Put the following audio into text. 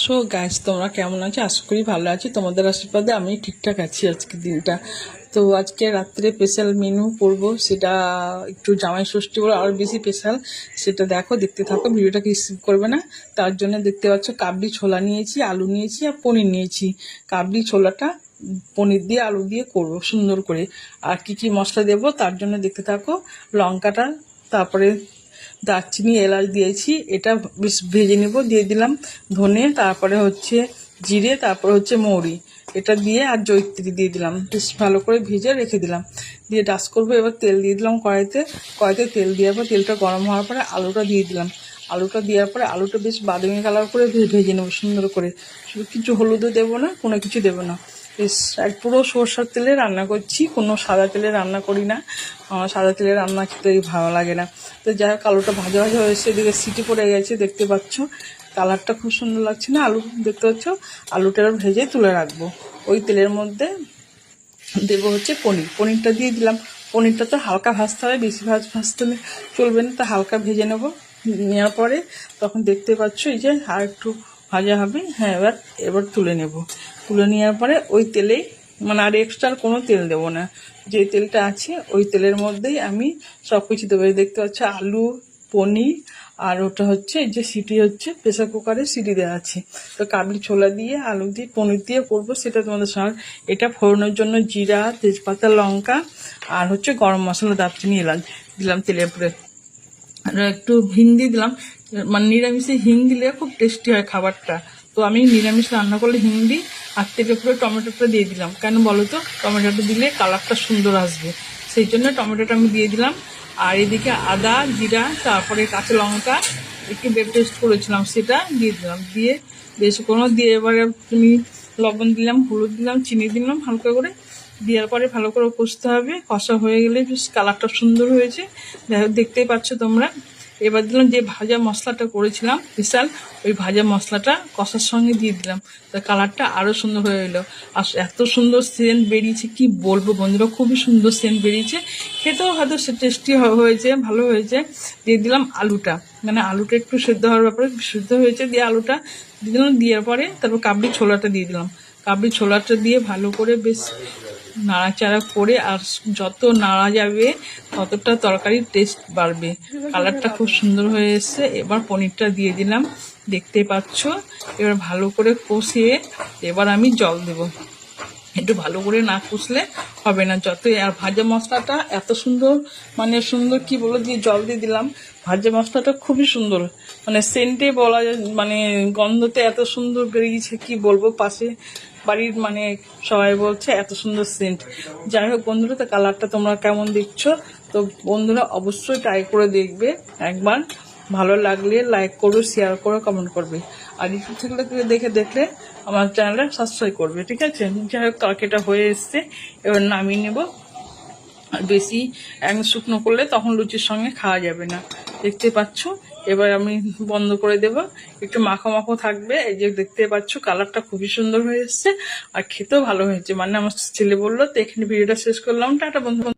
So guys, তোমরা কেমন আছো? আশা করি ভালো আছি। তোমাদের আশীর্বাদে আমি ঠিকঠাক আছি আজকের দিনটা। তো আজকে রাত্রে স্পেশাল মেনু করব, সেটা একটু জামাই ষষ্ঠী বলে আরও বেশি স্পেশাল। সেটা দেখতে থাকো, ভিডিওটাকে স্কিপ করবে না। তার জন্য দেখতে পাচ্ছ কাবলি ছোলা নিয়েছি, আলু নিয়েছি আর পনির নিয়েছি। কাবলি ছোলাটা পনির দিয়ে আলু দিয়ে করব সুন্দর করে। আর কি কি মশলা দেবো তার জন্য দেখতে থাকো। লঙ্কাটা, তারপরে দারচিনি, এলাচ দিয়েছি, এটা বেশ ভেজে নেব। দিয়ে দিলাম ধনে, তারপরে হচ্ছে জিরে, তারপরে হচ্ছে মৌরি, এটা দিয়ে আর জয়িত্রী দিয়ে দিলাম। বেশ ভালো করে ভেজে রেখে দিলাম। দিয়ে ডাস্ট করবো। এবার তেল দিয়ে দিলাম কড়াইতে। তেল দেওয়ার পর তেলটা গরম হওয়ার পরে আলুটা দিয়ে দিলাম। আলুটা দেওয়ার পরে আলুটা বেশ বাদামি কালার করে ভেজে নেবো সুন্দর করে। শুধু কিছু হলুদও দেবো না, কোনো কিছু দেবো না। বেশ পুরো সরষের তেলে রান্না করছি, কোনো সাদা তেলে রান্না করি না। আমার সাদা তেলে রান্না খেতে ভালো লাগে না। তো যাই হোক, আলুটা ভাজা ভাজা হয়েছে, এদিকে সিটি পড়ে গেছে, দেখতে পাচ্ছ কালারটা খুব সুন্দর লাগছে না? আলু দেখতে পাচ্ছ, আলুটা ভেজে তুলে রাখবো। ওই তেলের মধ্যে দেবো হচ্ছে পনিরটা দিয়ে দিলাম। পনিরটা তো হালকা ভাজতে হবে, বেশি ভাজতে চলবে না, তো হালকা ভেজে নেব। নেওয়ার পরে তখন দেখতে পাচ্ছ এই যে আর একটু ভাজা হবে। হ্যাঁ, এবার তুলে নেব। তুলে নেওয়ার পরে ওই তেলেই, মানে আর এক্সট্রা কোনো তেল দেবো না, যে তেলটা আছে ওই তেলের মধ্যেই আমি সব কিছু দেবো। দেখতে পাচ্ছ আলু, পনির, আর ওটা হচ্ছে এই যে সিটি হচ্ছে প্রেসার কুকারে সিটি দেওয়া আছে। তো কাবলি ছোলা দিয়ে, আলু দিয়ে, পনির দিয়ে করবো, সেটা তোমাদের সঙ্গে। এটা ফোড়নের জন্য জিরা, তেজপাতা, লঙ্কা আর হচ্ছে গরম মশলা, দারচিনি, এলাচ দিলাম তেলের উপরে। আর একটু হিং দিয়ে দিলাম, মানে নিরামিষে হিং দিলে খুব টেস্টি হয় খাবারটা। তো আমি নিরামিষ রান্না করলে হিং দিই। আর তেলের উপরে টমেটোটা দিয়ে দিলাম। কেন বলো তো? টমেটোটা দিলে কালারটা সুন্দর আসবে, সেই জন্য টমেটোটা আমি দিয়ে দিলাম। আর এদিকে আদা, জিরা, তারপরে কাঁচা লঙ্কা একটু পেস্ট করেছিলাম, সেটা দিয়ে দিলাম। দিয়ে বেশ কোনো দিয়ে এবারে তুমি লবণ দিলাম, হলুদ দিলাম, চিনি দিলাম হালকা করে। দেওয়ার পরে ভালো করে কষতে হবে। কষা হয়ে গেলে বেশ কালারটা সুন্দর হয়েছে, দেখতেই পাচ্ছ তোমরা। এবার দিলাম যে ভাজা মশলাটা করেছিলাম বিশাল, ওই ভাজা মশলাটা কষার সঙ্গে দিয়ে দিলাম। তা কালারটা আরও সুন্দর হয়ে এলো। আর এত সুন্দর সেন্ট বেরিয়েছে, কি বলবো বন্ধুরা, খুবই সুন্দর সেন্ট বেরিয়েছে। খেতেও হয়তো টেস্টি হয়েছে, ভালো হয়েছে। দিয়ে দিলাম আলুটা, মানে আলুটা একটু সেদ্ধ হওয়ার ব্যাপারে সেদ্ধ হয়েছে। দিয়ে আলুটা দিয়ে দিলাম। দেওয়ার পরে তারপর কাবলি ছোলাটা দিয়ে দিলাম। কাবলি ছোলাটা দিয়ে ভালো করে বেশ নাড়াচাড়া করে, আর যত নাড়া যাবে ততটা তরকারির টেস্ট বাড়বে। কালারটা খুব সুন্দর হয়ে এসছে। এবার পনিরটা দিয়ে দিলাম, দেখতে পাচ্ছ। এবার ভালো করে কষিয়ে এবার আমি জল দেব। একটু ভালো করে না কষলে হবে না। আর ভাজা মশলাটা এত সুন্দর, মানে সুন্দর কি বলো, দিয়ে জল দিয়ে দিলাম। ভাজা মশলাটা খুবই সুন্দর, মানে সেন্টে বলা যায়, মানে গন্ধতে এত সুন্দর বেরিয়েছে, কি বলবো। পাশে বাড়ির মানে সবাই বলছে এত সুন্দর সেন্ট। যাই হোক বন্ধুরা, তো কালারটা তোমরা কেমন দেখছো? তো বন্ধুরা অবশ্যই ট্রাই করে দেখবে একবার। ভালো লাগলে লাইক করবে, শেয়ার করে, কমেন্ট করবে। আর ইউটিউব থেকে দেখলে আমার চ্যানেলটা সাবস্ক্রাইব করবে, ঠিক আছে? যাই হোক, তরকারিটা হয়ে এসছে, এবার নামিয়ে নেব। আর বেশি একদম শুকনো করলে তখন লুচির সঙ্গে খাওয়া যাবে না, দেখতে পাচ্ছ। এবার আমি বন্ধ করে দেব, একটু মাখো মাখো থাকবে। এই যে দেখতে পাচ্ছ কালারটা খুবই সুন্দর হয়ে এসছে, আর খেতেও ভালো হয়েছে। মানে আমার ছেলে বললো। তো এখানে ভিডিওটা শেষ করলাম, টাটা বন্ধু।